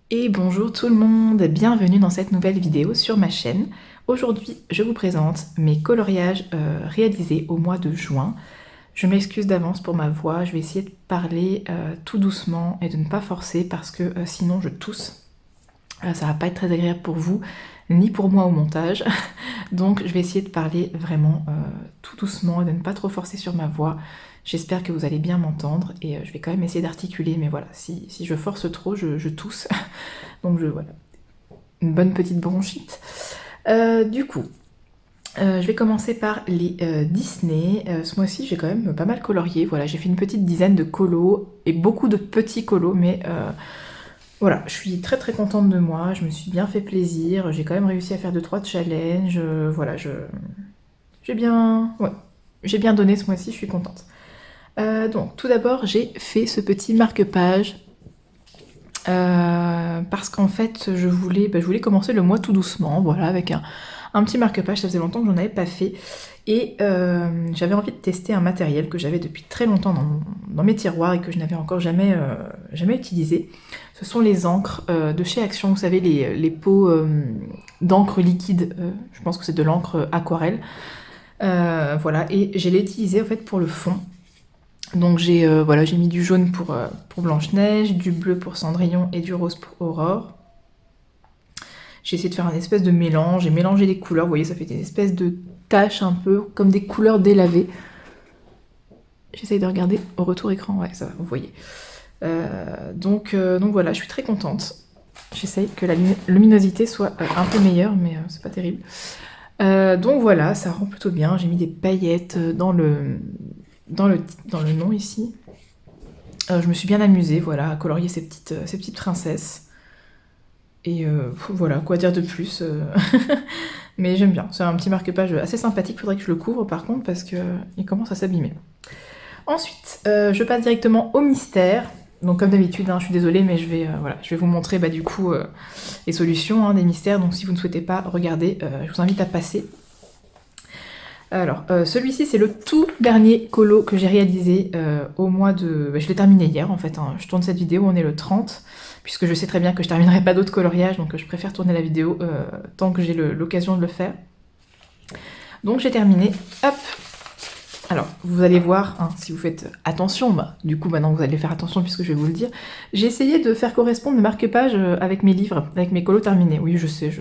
Et bonjour tout le monde, bienvenue dans cette nouvelle vidéo sur ma chaîne. Aujourd'hui, je vous présente mes coloriages réalisés au mois de juin. Je m'excuse d'avance pour ma voix, je vais essayer de parler tout doucement et de ne pas forcer parce que sinon je tousse. Ça va pas être très agréable pour vous, ni pour moi au montage. Donc je vais essayer de parler vraiment tout doucement et de ne pas trop forcer sur ma voix. J'espère que vous allez bien m'entendre et je vais quand même essayer d'articuler, mais voilà, si je force trop, je tousse. Donc voilà, une bonne petite bronchite. Du coup, je vais commencer par les Disney. Ce mois-ci, j'ai quand même pas mal colorié. Voilà, j'ai fait une petite dizaine de colos et beaucoup de petits colos, mais voilà, je suis très très contente de moi. Je me suis bien fait plaisir. J'ai quand même réussi à faire 2-3 challenges. Voilà, j'ai bien, ouais, j'ai bien donné ce mois-ci. Je suis contente. Donc, tout d'abord, j'ai fait ce petit marque-page. Parce qu'en fait, je voulais commencer le mois tout doucement, voilà, avec un petit marque-page. Ça faisait longtemps que j'en avais pas fait. Et j'avais envie de tester un matériel que j'avais depuis très longtemps dans mes tiroirs et que je n'avais encore jamais utilisé. Ce sont les encres de chez Action, vous savez, les pots d'encre liquide. Je pense que c'est de l'encre aquarelle. Voilà, et je l'ai utilisé en fait pour le fond. Donc j'ai mis du jaune pour Blanche-Neige, du bleu pour Cendrillon et du rose pour Aurore. J'ai essayé de faire un espèce de mélange, j'ai mélangé les couleurs, vous voyez, ça fait des espèces de taches un peu comme des couleurs délavées. J'essaye de regarder au retour écran, ouais, ça va, vous voyez. Donc voilà, je suis très contente. J'essaye que la luminosité soit un peu meilleure, mais c'est pas terrible. Donc voilà, ça rend plutôt bien. J'ai mis des paillettes dans le nom ici. Je me suis bien amusée, voilà, à colorier ces petites princesses. Et voilà, quoi dire de plus. Mais j'aime bien, c'est un petit marque-page assez sympathique. Faudrait que je le couvre par contre parce qu'il commence à s'abîmer. Ensuite, je passe directement au mystère. Donc comme d'habitude, hein, je suis désolée, mais je vais vous montrer du coup les solutions des mystères. Donc si vous ne souhaitez pas regarder, je vous invite à passer. Alors, celui-ci, c'est le tout dernier colo que j'ai réalisé au mois de... je l'ai terminé hier, en fait. Hein. Je tourne cette vidéo, on est le 30, puisque je sais très bien que je terminerai pas d'autres coloriages, donc je préfère tourner la vidéo tant que j'ai l'occasion de le faire. Donc j'ai terminé, hop. Alors, vous allez voir, hein, si vous faites attention, du coup, maintenant vous allez faire attention puisque je vais vous le dire. J'ai essayé de faire correspondre le marque-page avec mes livres, avec mes colos terminés. Oui, je sais,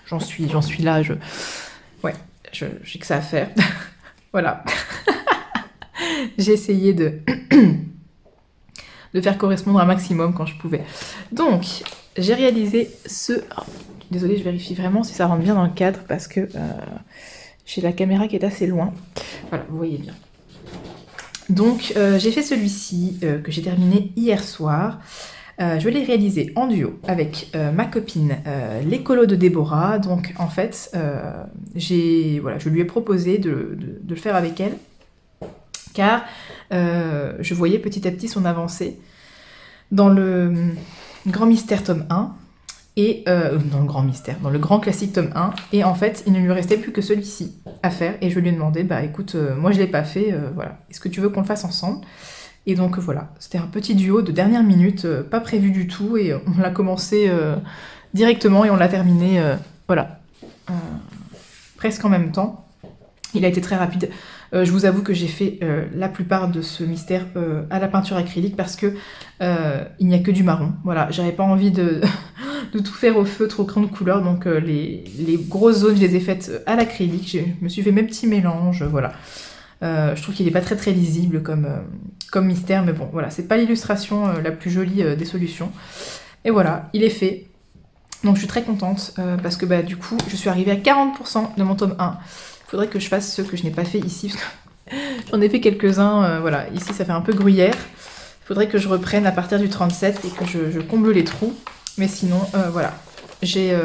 j'en suis là, ouais. J'ai que ça à faire. Voilà. J'ai essayé de faire correspondre un maximum quand je pouvais. Donc, j'ai réalisé ce... Oh, désolée, je vérifie vraiment si ça rentre bien dans le cadre parce que j'ai la caméra qui est assez loin. Voilà, vous voyez bien. Donc, j'ai fait celui-ci que j'ai terminé hier soir. Je l'ai réalisé en duo avec ma copine l'écolo de Déborah. Donc en fait, je lui ai proposé de le faire avec elle, car je voyais petit à petit son avancée dans le Grand Mystère tome 1, et dans le Grand Mystère, dans le Grand Classique tome 1, et en fait, il ne lui restait plus que celui-ci à faire, et je lui ai demandé, écoute, moi je l'ai pas fait, voilà, est-ce que tu veux qu'on le fasse ensemble ? Et donc voilà, c'était un petit duo de dernière minute, pas prévu du tout, et on l'a commencé directement et on l'a terminé, voilà, presque en même temps. Il a été très rapide. Je vous avoue que j'ai fait la plupart de ce mystère à la peinture acrylique parce que il n'y a que du marron. Voilà, j'avais pas envie de tout faire au feutre, au crayon de couleur, donc les grosses zones, je les ai faites à l'acrylique. Je me suis fait mes petits mélanges, voilà. Je trouve qu'il n'est pas très très lisible comme mystère, mais bon, voilà, c'est pas l'illustration la plus jolie des solutions. Et voilà, il est fait. Donc je suis très contente parce que du coup, je suis arrivée à 40% de mon tome 1. Il faudrait que je fasse ceux que je n'ai pas fait ici, parce que j'en ai fait quelques-uns. Voilà, ici ça fait un peu gruyère. Il faudrait que je reprenne à partir du 37 et que je comble les trous. Mais sinon, voilà, j'ai...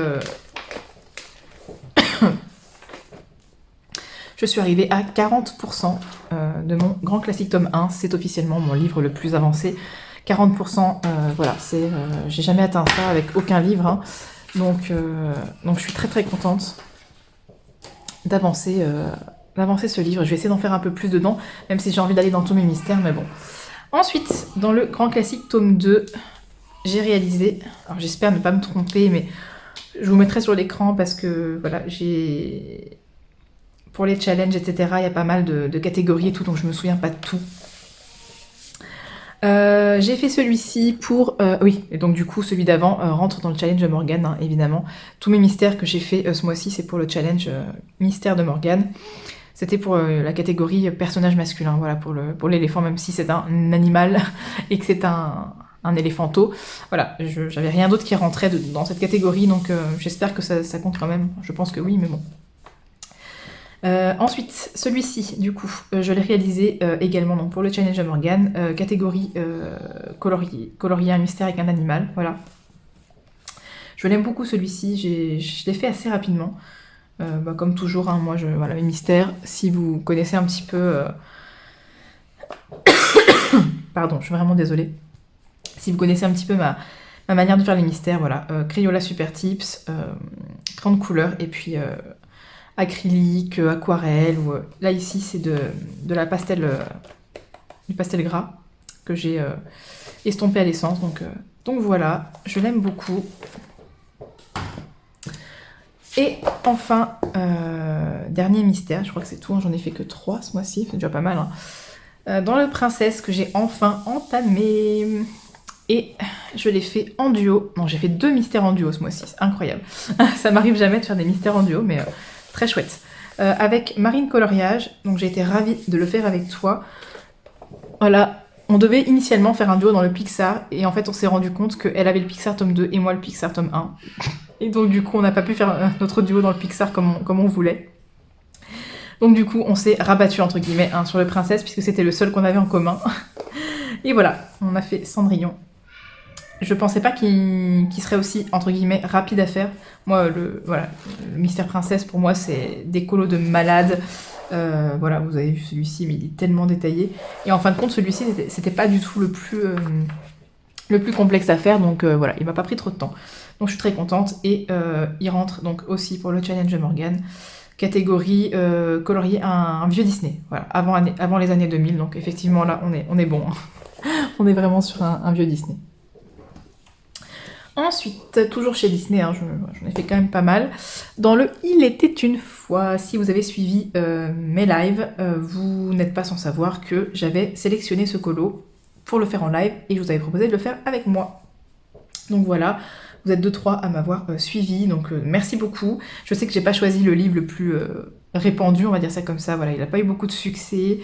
Je suis arrivée à 40% de mon Grand Classique tome 1. C'est officiellement mon livre le plus avancé. 40%, voilà, j'ai jamais atteint ça avec aucun livre. Hein. Donc je suis très très contente d'avancer ce livre. Je vais essayer d'en faire un peu plus dedans, même si j'ai envie d'aller dans tous mes mystères, mais bon. Ensuite, dans le Grand Classique tome 2, j'ai réalisé, alors j'espère ne pas me tromper, mais je vous mettrai sur l'écran parce que voilà, j'ai... Pour les challenges, etc., il y a pas mal de catégories et tout, donc je me souviens pas de tout. J'ai fait celui-ci pour... oui, et donc du coup, celui d'avant rentre dans le challenge de Morgane, hein, évidemment. Tous mes mystères que j'ai fait ce mois-ci, c'est pour le challenge mystère de Morgane. C'était pour la catégorie personnage masculin, voilà, pour l'éléphant, même si c'est un animal et que c'est un éléphanto. Voilà, j'avais rien d'autre qui rentrait dans cette catégorie, donc j'espère que ça compte quand même. Je pense que oui, mais bon. Ensuite, celui-ci, du coup, je l'ai réalisé également donc, pour le challenge de Morgane, catégorie colorier un mystère avec un animal, voilà. Je l'aime beaucoup celui-ci, je l'ai fait assez rapidement. Comme toujours, hein, moi, voilà, mes mystères, si vous connaissez un petit peu... Pardon, je suis vraiment désolée. Si vous connaissez un petit peu ma manière de faire les mystères, voilà, Crayola Super Tips, 30 couleurs, et puis acrylique, aquarelle, ou là ici c'est de la pastel, du pastel gras que j'ai estompé à l'essence, donc voilà, je l'aime beaucoup. Et enfin, dernier mystère, je crois que c'est tout, hein, j'en ai fait que 3 ce mois-ci, c'est déjà pas mal, hein. Dans le princesse que j'ai enfin entamé, et je l'ai fait en duo. Non, j'ai fait 2 mystères en duo ce mois-ci, c'est incroyable. Ça m'arrive jamais de faire des mystères en duo, mais très chouette. Avec Marine Coloriage, donc j'ai été ravie de le faire avec toi. Voilà, on devait initialement faire un duo dans le Pixar, et en fait on s'est rendu compte qu'elle avait le Pixar tome 2 et moi le Pixar tome 1. Et donc du coup on n'a pas pu faire notre duo dans le Pixar comme on voulait. Donc du coup on s'est rabattu entre guillemets hein, sur le princesse, puisque c'était le seul qu'on avait en commun. Et voilà, on a fait Cendrillon. Je pensais pas qu'il serait aussi, entre guillemets, rapide à faire. Moi, le mystère princesse, pour moi, c'est des colos de malade. Voilà, vous avez vu celui-ci, mais il est tellement détaillé. Et en fin de compte, celui-ci, c'était pas du tout le plus complexe à faire. Donc voilà, il m'a pas pris trop de temps. Donc je suis très contente. Et il rentre donc aussi pour le challenge de Morgane. Catégorie colorier un vieux Disney. Voilà, avant les années 2000. Donc effectivement, là, on est bon. On est vraiment sur un vieux Disney. Ensuite, toujours chez Disney, hein, j'en ai fait quand même pas mal. Dans le Il était une fois, si vous avez suivi mes lives, vous n'êtes pas sans savoir que j'avais sélectionné ce colo pour le faire en live et je vous avais proposé de le faire avec moi. Donc voilà, vous êtes 2-3 à m'avoir suivi, donc merci beaucoup. Je sais que j'ai pas choisi le livre le plus répandu, on va dire ça comme ça, voilà, il n'a pas eu beaucoup de succès.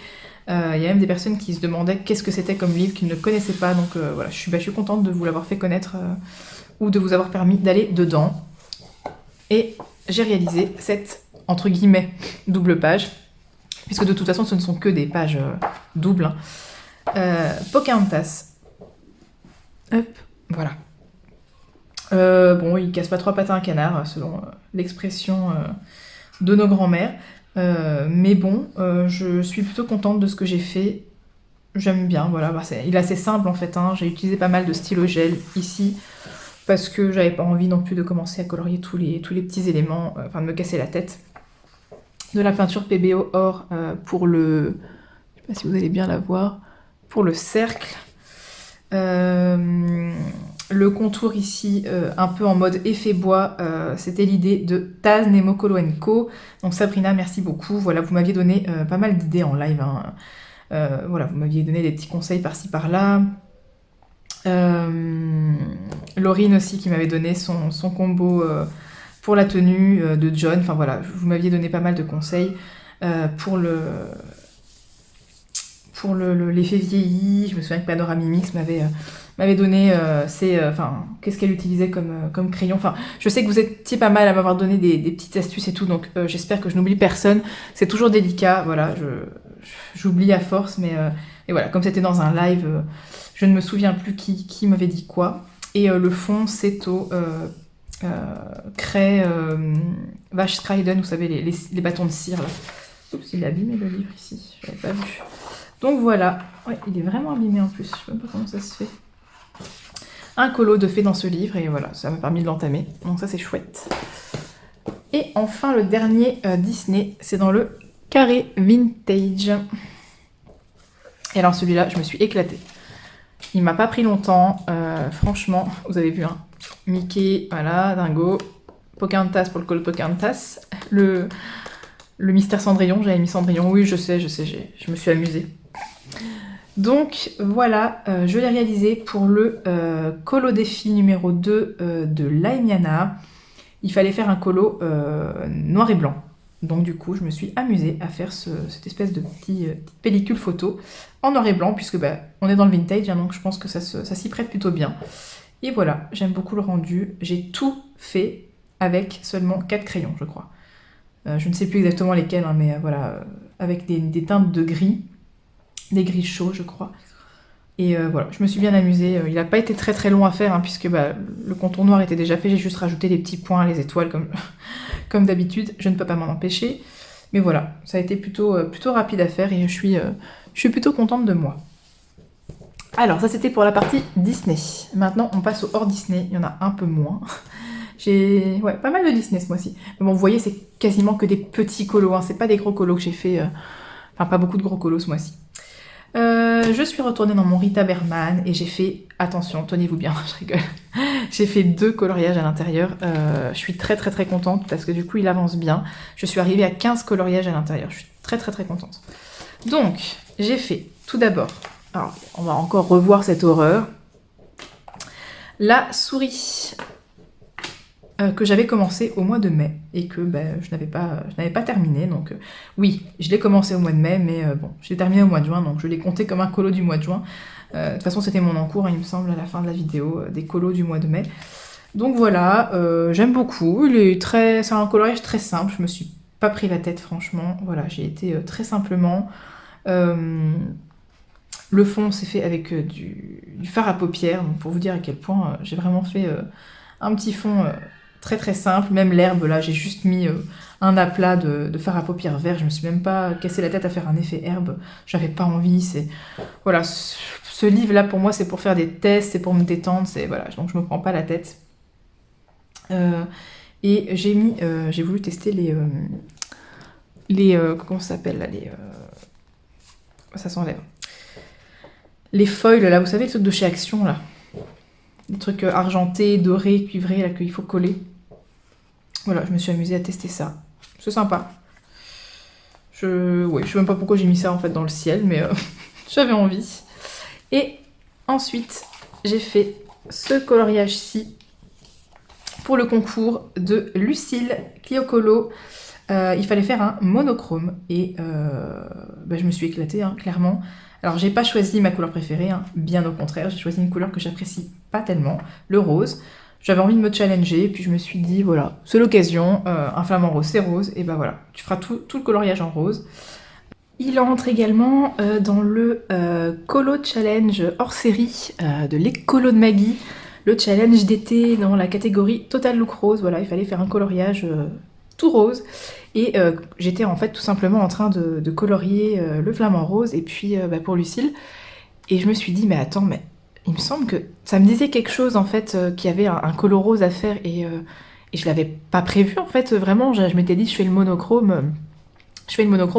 Il y a même des personnes qui se demandaient qu'est-ce que c'était comme livre qu'ils ne connaissaient pas, donc voilà, je suis contente de vous l'avoir fait connaître ou de vous avoir permis d'aller dedans. Et j'ai réalisé cette, entre guillemets, double page, puisque de toute façon ce ne sont que des pages doubles. Pocahontas. Hop, voilà. Bon, il casse pas trois pattes à un canard, selon l'expression de nos grands-mères. Mais bon, je suis plutôt contente de ce que j'ai fait. J'aime bien, voilà. Il est assez simple en fait. Hein. J'ai utilisé pas mal de stylo gel ici parce que j'avais pas envie non plus de commencer à colorier tous les petits éléments, enfin de me casser la tête. De la peinture PBO or pour le... Je sais pas si vous allez bien la voir. Pour le cercle. Le contour ici, un peu en mode effet bois, c'était l'idée de Taz Nemo Colo & Co. Donc Sabrina, merci beaucoup. Voilà, vous m'aviez donné pas mal d'idées en live. Hein. Voilà, vous m'aviez donné des petits conseils par-ci par-là. Laurine aussi qui m'avait donné son combo pour la tenue de John. Enfin voilà, vous m'aviez donné pas mal de conseils pour l'effet vieilli. Je me souviens que Panorama Mix m'avait donné qu'est-ce qu'elle utilisait comme crayon. Enfin, je sais que vous étiez pas mal à m'avoir donné des petites astuces et tout, donc j'espère que je n'oublie personne. C'est toujours délicat, voilà, j'oublie à force, mais et voilà, comme c'était dans un live, je ne me souviens plus qui m'avait dit quoi. Et le fond, c'est au craie Vache Stryden, vous savez, les bâtons de cire, là. Oups, il est abîmé le livre ici, je l'avais pas vu. Donc voilà, ouais, il est vraiment abîmé en plus, je sais même pas comment ça se fait. Un colo de fait dans ce livre, et voilà, ça m'a permis de l'entamer, donc ça c'est chouette. Et enfin le dernier Disney, c'est dans le carré vintage. Et alors celui-là, je me suis éclatée. Il m'a pas pris longtemps, franchement, vous avez vu, hein. Mickey, voilà, Dingo, Pocahontas pour le col Pocahontas, le mystère Cendrillon, j'avais mis Cendrillon, oui je sais, je me suis amusée. Donc voilà, je l'ai réalisé pour le colo défi numéro 2 de Laimiana. Il fallait faire un colo noir et blanc. Donc du coup, je me suis amusée à faire cette espèce de petite pellicule photo en noir et blanc, puisque on est dans le vintage, hein, donc je pense que ça s'y prête plutôt bien. Et voilà, j'aime beaucoup le rendu. J'ai tout fait avec seulement 4 crayons, je crois. Je ne sais plus exactement lesquels, hein, mais voilà, avec des teintes de gris, des gris chauds, je crois. Et voilà, je me suis bien amusée. Il n'a pas été très très long à faire, hein, puisque le contour noir était déjà fait. J'ai juste rajouté des petits points, les étoiles, comme d'habitude. Je ne peux pas m'en empêcher. Mais voilà, ça a été plutôt rapide à faire et je suis plutôt contente de moi. Alors, ça c'était pour la partie Disney. Maintenant, on passe au hors Disney. Il y en a un peu moins. J'ai pas mal de Disney ce mois-ci. Mais bon, vous voyez, c'est quasiment que des petits colos. Hein. C'est pas des gros colos que j'ai fait. Enfin, pas beaucoup de gros colos ce mois-ci. Je suis retournée dans mon Rita Berman et j'ai fait, attention, tenez-vous bien, je rigole, j'ai fait 2 coloriages à l'intérieur. Je suis très très très contente parce que du coup il avance bien. Je suis arrivée à 15 coloriages à l'intérieur, je suis très très très contente. Donc, j'ai fait tout d'abord, alors on va encore revoir cette horreur, la souris que j'avais commencé au mois de mai et que je n'avais pas terminé. Donc oui, je l'ai commencé au mois de mai, mais bon, je l'ai terminé au mois de juin, donc je l'ai compté comme un colo du mois de juin. De toute façon, c'était mon encours, hein, il me semble, à la fin de la vidéo, des colos du mois de mai. Donc voilà, j'aime beaucoup. C'est un coloriage très simple, je me suis pas pris la tête, franchement. Voilà, j'ai été très simplement. Le fond, c'est fait avec du fard à paupières, donc pour vous dire à quel point j'ai vraiment fait un petit fond très très simple. Même l'herbe, là, j'ai juste mis un aplat de fard à paupières vert. Je me suis même pas cassé la tête à faire un effet herbe. J'avais pas envie. Voilà, ce livre-là, pour moi, c'est pour faire des tests, c'est pour me détendre. Voilà, donc je me prends pas la tête. Et j'ai voulu tester les comment ça s'appelle là, ça s'enlève. Les foils, là, vous savez, les trucs de chez Action, là. Des trucs argentés, dorés, cuivrés, là, qu'il faut coller. Voilà, je me suis amusée à tester ça. C'est sympa. Je sais même pas pourquoi j'ai mis ça, en fait, dans le ciel, mais j'avais envie. Et ensuite, j'ai fait ce coloriage-ci pour le concours de Lucille Cliocolo. Il fallait faire un monochrome et je me suis éclatée, hein, clairement. Alors, j'ai pas choisi ma couleur préférée, hein, bien au contraire, j'ai choisi une couleur que j'apprécie pas tellement, le rose. J'avais envie de me challenger, puis je me suis dit, voilà, c'est l'occasion, un flamant rose, c'est rose, et voilà, tu feras tout le coloriage en rose. Il entre également dans le Colo Challenge hors série de l'écolo de Maggie, le challenge d'été dans la catégorie Total Look Rose. Voilà, il fallait faire un coloriage tout rose. Et j'étais en fait tout simplement en train de colorier le flamant rose et puis pour Lucille. Et je me suis dit, mais attends, mais il me semble que ça me disait quelque chose en fait, qu'il y avait un colo rose à faire et je l'avais pas prévu en fait, vraiment. Je m'étais dit, je fais le monochrome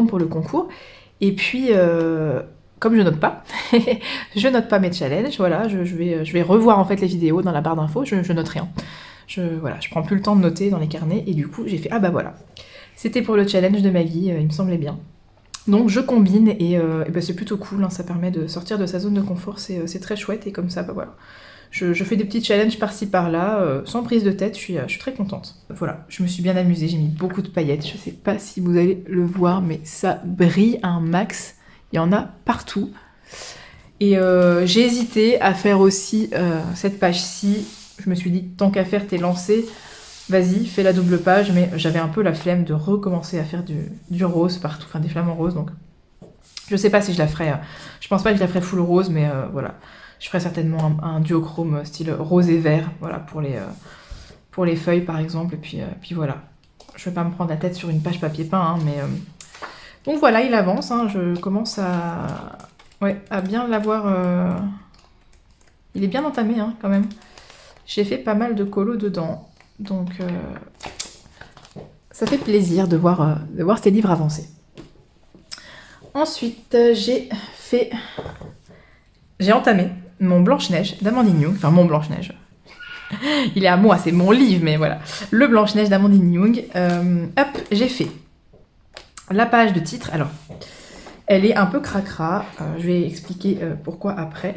pour le concours. Et puis, comme je note pas, je note pas mes challenges, voilà, je vais revoir en fait les vidéos dans la barre d'infos, je note rien. Je prends plus le temps de noter dans les carnets et du coup j'ai fait, ah bah voilà. C'était pour le challenge de Maggie, il me semblait bien. Donc je combine et c'est plutôt cool, hein, ça permet de sortir de sa zone de confort, c'est très chouette et comme ça, voilà. Je fais des petits challenges par-ci par-là, sans prise de tête, je suis très contente. Voilà, je me suis bien amusée, j'ai mis beaucoup de paillettes, je sais pas si vous allez le voir, mais ça brille un max, il y en a partout. Et j'ai hésité à faire aussi cette page-ci, je me suis dit, tant qu'à faire, t'es lancé, vas-y, fais la double page, mais j'avais un peu la flemme de recommencer à faire du rose partout, enfin des flamants roses, donc je sais pas si je la ferai, je pense pas que je la ferai full rose, mais voilà, je ferai certainement un duochrome style rose et vert, voilà, pour les feuilles par exemple, et puis voilà, je vais pas me prendre la tête sur une page papier peint, hein, mais donc voilà, il avance, hein, je commence à bien l'avoir, il est bien entamé, hein, quand même. J'ai fait pas mal de colos dedans, donc ça fait plaisir de voir ces livres avancer. Ensuite, j'ai entamé mon Blanche-Neige d'Amandine Young, enfin mon Blanche-Neige. Il est à moi, c'est mon livre, mais voilà. Le Blanche-Neige d'Amandine Young. Hop, j'ai fait la page de titre. Alors, elle est un peu cracra. Je vais expliquer pourquoi après.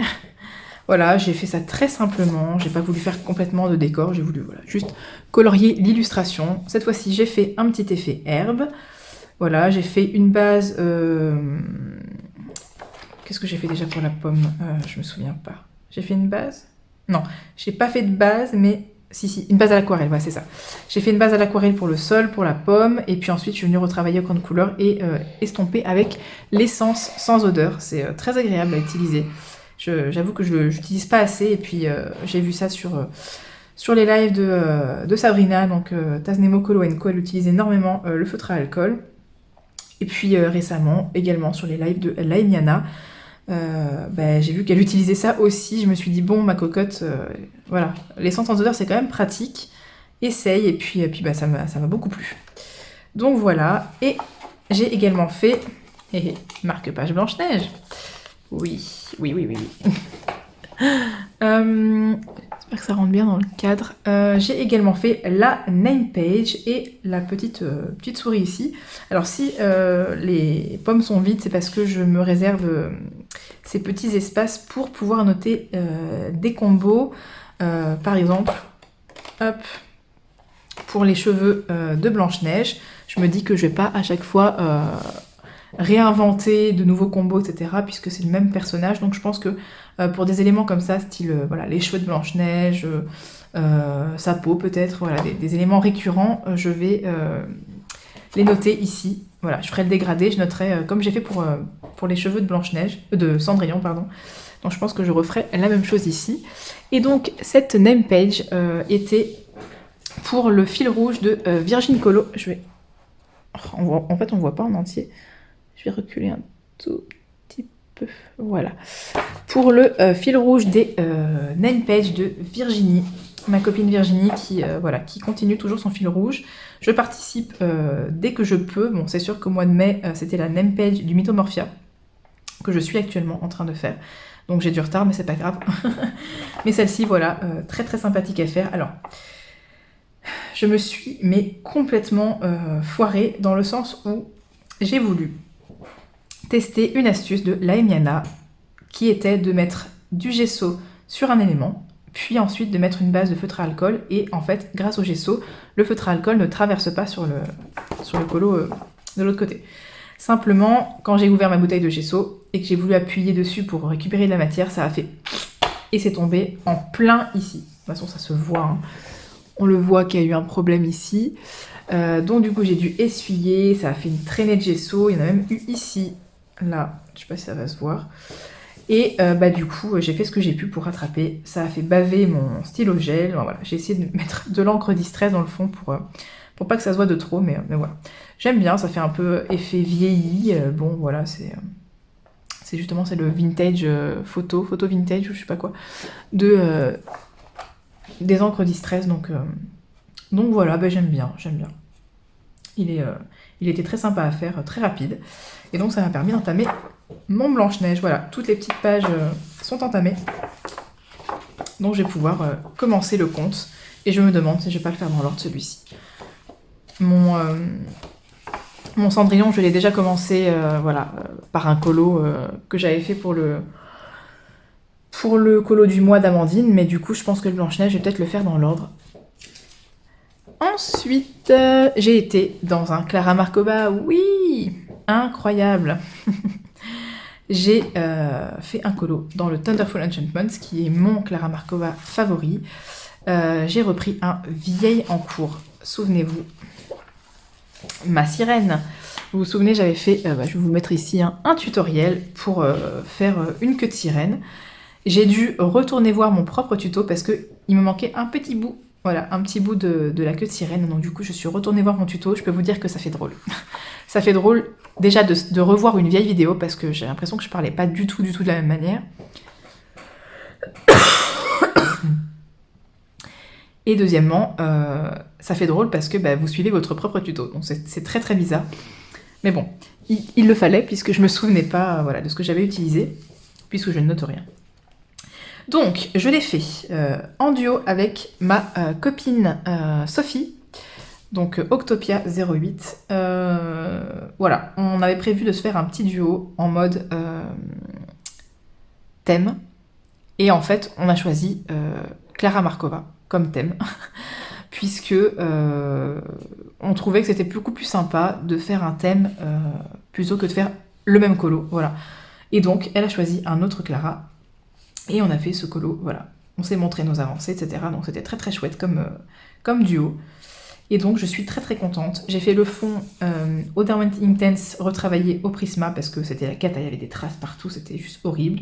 Voilà, j'ai fait ça très simplement. J'ai pas voulu faire complètement de décor. J'ai voulu voilà, juste colorier l'illustration. Cette fois-ci, j'ai fait un petit effet herbe. Voilà, j'ai fait une base... Qu'est-ce que j'ai fait déjà pour la pomme? Je me souviens pas. J'ai fait une base? Non, j'ai pas fait de base, mais... Si, une base à l'aquarelle, ouais, c'est ça. J'ai fait une base à l'aquarelle pour le sol, pour la pomme, et puis ensuite je suis venue retravailler au crayon de couleur et estomper avec l'essence sans odeur. C'est très agréable à utiliser. J'avoue que je l'utilise pas assez, et puis j'ai vu ça sur les lives de Sabrina, donc Taznemo Colo & Co, elle utilise énormément le feutre à alcool. Et puis récemment, également sur les lives de Laemiana, j'ai vu qu'elle utilisait ça aussi. Je me suis dit, bon, ma cocotte, voilà, l'essence sans odeur, c'est quand même pratique. Essaye, et puis ça m'a beaucoup plu. Donc voilà, et j'ai également fait, marque-page Blanche-Neige. Oui. J'espère que ça rentre bien dans le cadre. J'ai également fait la name page et la petite souris ici. Alors si les pommes sont vides, c'est parce que je me réserve ces petits espaces pour pouvoir noter des combos. Par exemple, hop, pour les cheveux de Blanche-Neige, je me dis que je vais pas à chaque fois réinventer de nouveaux combos, etc. puisque c'est le même personnage. Donc je pense que pour des éléments comme ça, style voilà, les cheveux de Blanche-Neige, sa peau peut-être, voilà, des éléments récurrents, je vais les noter ici. Voilà, je ferai le dégradé, je noterai comme j'ai fait pour les cheveux de Blanche-Neige, de Cendrillon, pardon. Donc je pense que je referai la même chose ici. Et donc cette name page était pour le fil rouge de Virgin Colo. Je vais... En fait, on voit pas en entier. Je vais reculer un tout petit peu. Voilà. Pour le fil rouge des name pages de Virginie, ma copine Virginie qui continue toujours son fil rouge. Je participe dès que je peux. Bon, c'est sûr qu'au mois de mai, c'était la name page du Mythomorphia que je suis actuellement en train de faire. Donc j'ai du retard, mais c'est pas grave. Mais celle-ci, voilà, très très sympathique à faire. Alors, je me suis complètement foirée dans le sens où j'ai voulu tester une astuce de Laemiana qui était de mettre du gesso sur un élément, puis ensuite de mettre une base de feutre à alcool, et en fait, grâce au gesso, le feutre à alcool ne traverse pas sur le colo de l'autre côté. Simplement, quand j'ai ouvert ma bouteille de gesso et que j'ai voulu appuyer dessus pour récupérer de la matière, ça a fait... et c'est tombé en plein ici. De toute façon, ça se voit, hein. On le voit qu'il y a eu un problème ici. Donc du coup, j'ai dû essuyer, ça a fait une traînée de gesso, il y en a même eu ici, là, je sais pas si ça va se voir. Et du coup, j'ai fait ce que j'ai pu pour rattraper. Ça a fait baver mon stylo gel. Alors, voilà, j'ai essayé de mettre de l'encre distress dans le fond pour pas que ça se voit de trop, mais voilà. J'aime bien, ça fait un peu effet vieilli. Bon, voilà, c'est justement, c'est le vintage photo vintage ou je sais pas quoi, des encres distress. Donc voilà, j'aime bien. Il était très sympa à faire, très rapide. Et donc ça m'a permis d'entamer mon Blanche-Neige. Voilà, toutes les petites pages sont entamées. Donc je vais pouvoir commencer le conte. Et je me demande si je vais pas le faire dans l'ordre celui-ci. Mon Cendrillon, je l'ai déjà commencé par un colo que j'avais fait pour le colo du mois d'Amandine. Mais du coup, je pense que le Blanche-Neige, je vais peut-être le faire dans l'ordre. Ensuite, j'ai été dans un Clara Markova, oui, incroyable. J'ai fait un colo dans le Thunderful Enchantments, qui est mon Clara Markova favori. J'ai repris un vieil en cours, souvenez-vous, ma sirène. Vous vous souvenez, j'avais fait, je vais vous mettre ici un tutoriel pour faire une queue de sirène. J'ai dû retourner voir mon propre tuto parce qu'il me manquait un petit bout. Voilà, un petit bout de la queue de sirène. Donc du coup, je suis retournée voir mon tuto. Je peux vous dire que ça fait drôle. Ça fait drôle déjà de revoir une vieille vidéo parce que j'ai l'impression que je parlais pas du tout de la même manière. Et deuxièmement, ça fait drôle parce que vous suivez votre propre tuto. Donc c'est très très bizarre. Mais bon, il le fallait puisque je me souvenais pas de ce que j'avais utilisé, puisque je ne note rien. Donc, je l'ai fait en duo avec ma copine Sophie, donc Octopia 08. Voilà, on avait prévu de se faire un petit duo en mode thème. Et en fait, on a choisi Clara Markova comme thème, puisque on trouvait que c'était beaucoup plus sympa de faire un thème plutôt que de faire le même colo. Voilà. Et donc, elle a choisi un autre Clara. Et on a fait ce colo, voilà. On s'est montré nos avancées, etc. Donc c'était très très chouette comme duo. Et donc je suis très très contente. J'ai fait le fond Odorment Intense retravaillé au Prisma parce que c'était la cata, il y avait des traces partout, c'était juste horrible.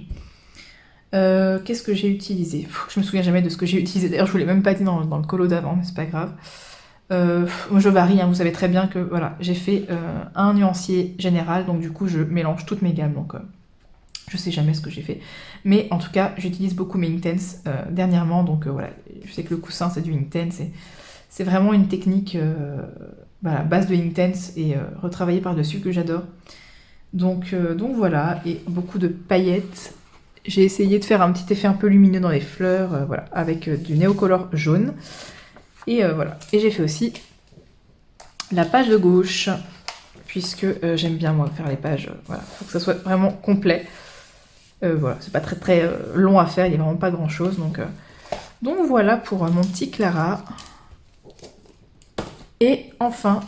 Qu'est-ce que j'ai utilisé? Je me souviens jamais de ce que j'ai utilisé. D'ailleurs, je vous l'ai même pas dit dans le colo d'avant, mais c'est pas grave. Je varie, hein, vous savez très bien que voilà, j'ai fait un nuancier général, donc du coup je mélange toutes mes gammes. Donc je sais jamais ce que j'ai fait. Mais en tout cas, j'utilise beaucoup mes Intense dernièrement. Donc voilà, je sais que le coussin c'est du Intense. C'est vraiment une technique voilà, base de Intense et retravaillée par-dessus que j'adore. Donc voilà, et beaucoup de paillettes. J'ai essayé de faire un petit effet un peu lumineux dans les fleurs, voilà, avec du Neocolor jaune. Et voilà. Et j'ai fait aussi la page de gauche, puisque j'aime bien moi faire les pages. Voilà, faut que ça soit vraiment complet. Voilà, c'est pas très très long à faire, il n'y a vraiment pas grand chose. Donc voilà pour mon petit Clara. Et enfin,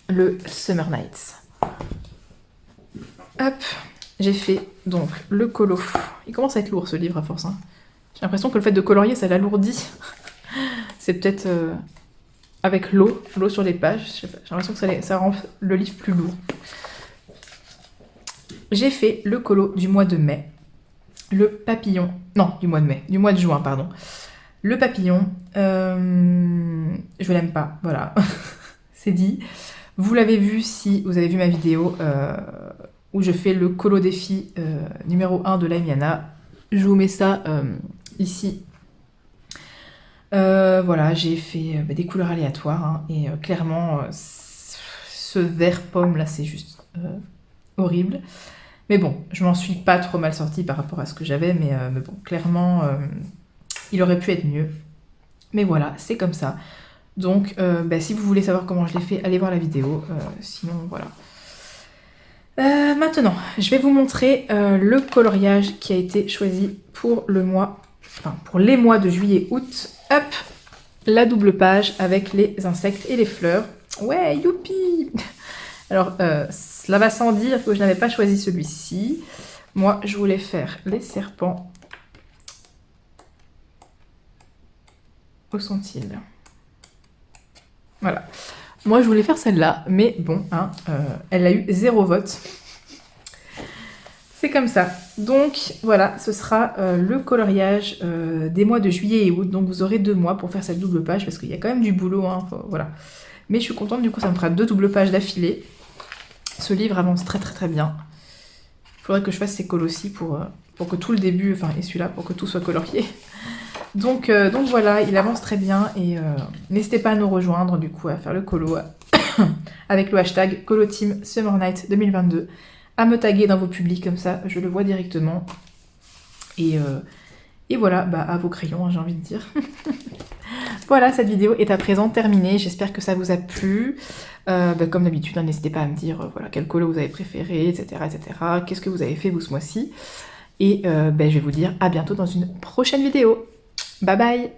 le Summer Nights. Hop, j'ai fait donc le colo. Il commence à être lourd ce livre à force. Hein. J'ai l'impression que le fait de colorier, ça l'alourdit. C'est peut-être avec l'eau sur les pages. Je sais pas, j'ai l'impression que ça rend le livre plus lourd. J'ai fait le colo du mois de mai. Le papillon. Non, du mois de mai. Du mois de juin, pardon. Le papillon. Je l'aime pas. Voilà. C'est dit. Vous l'avez vu si vous avez vu ma vidéo où je fais le colo défi numéro 1 de Lamiana. Je vous mets ça ici. Voilà, j'ai fait des couleurs aléatoires. Hein, et clairement, ce vert pomme là, c'est juste horrible. Mais bon, je m'en suis pas trop mal sortie par rapport à ce que j'avais, mais bon, clairement, il aurait pu être mieux. Mais voilà, c'est comme ça. Donc, si vous voulez savoir comment je l'ai fait, allez voir la vidéo. Sinon, voilà. Maintenant, je vais vous montrer le coloriage qui a été choisi pour le mois, enfin pour les mois de juillet-août. Hop, la double page avec les insectes et les fleurs. Ouais, youpi! Alors, cela va sans dire que je n'avais pas choisi celui-ci. Moi, je voulais faire les serpents. Où sont-ils? Voilà. Moi, je voulais faire celle-là, mais bon, hein, elle a eu 0 vote. C'est comme ça. Donc, voilà, ce sera le coloriage des mois de juillet et août. Donc, vous aurez 2 mois pour faire cette double page, parce qu'il y a quand même du boulot, hein, voilà. Mais je suis contente, du coup, ça me fera 2 doubles pages d'affilée. Ce livre avance très très très bien. Il faudrait que je fasse ces cols aussi pour que tout le début, enfin et celui-là, pour que tout soit colorié. Donc voilà, il avance très bien et n'hésitez pas à nous rejoindre du coup à faire le colo avec le hashtag ColoTeam Summer Night 2022, à me taguer dans vos publics comme ça, je le vois directement. Et voilà, à vos crayons, hein, j'ai envie de dire. Voilà, cette vidéo est à présent terminée. J'espère que ça vous a plu. Comme d'habitude, hein, n'hésitez pas à me dire voilà, quel colo vous avez préféré, etc. etc. Qu'est-ce que vous avez fait vous ce mois-ci. Et je vais vous dire à bientôt dans une prochaine vidéo. Bye bye!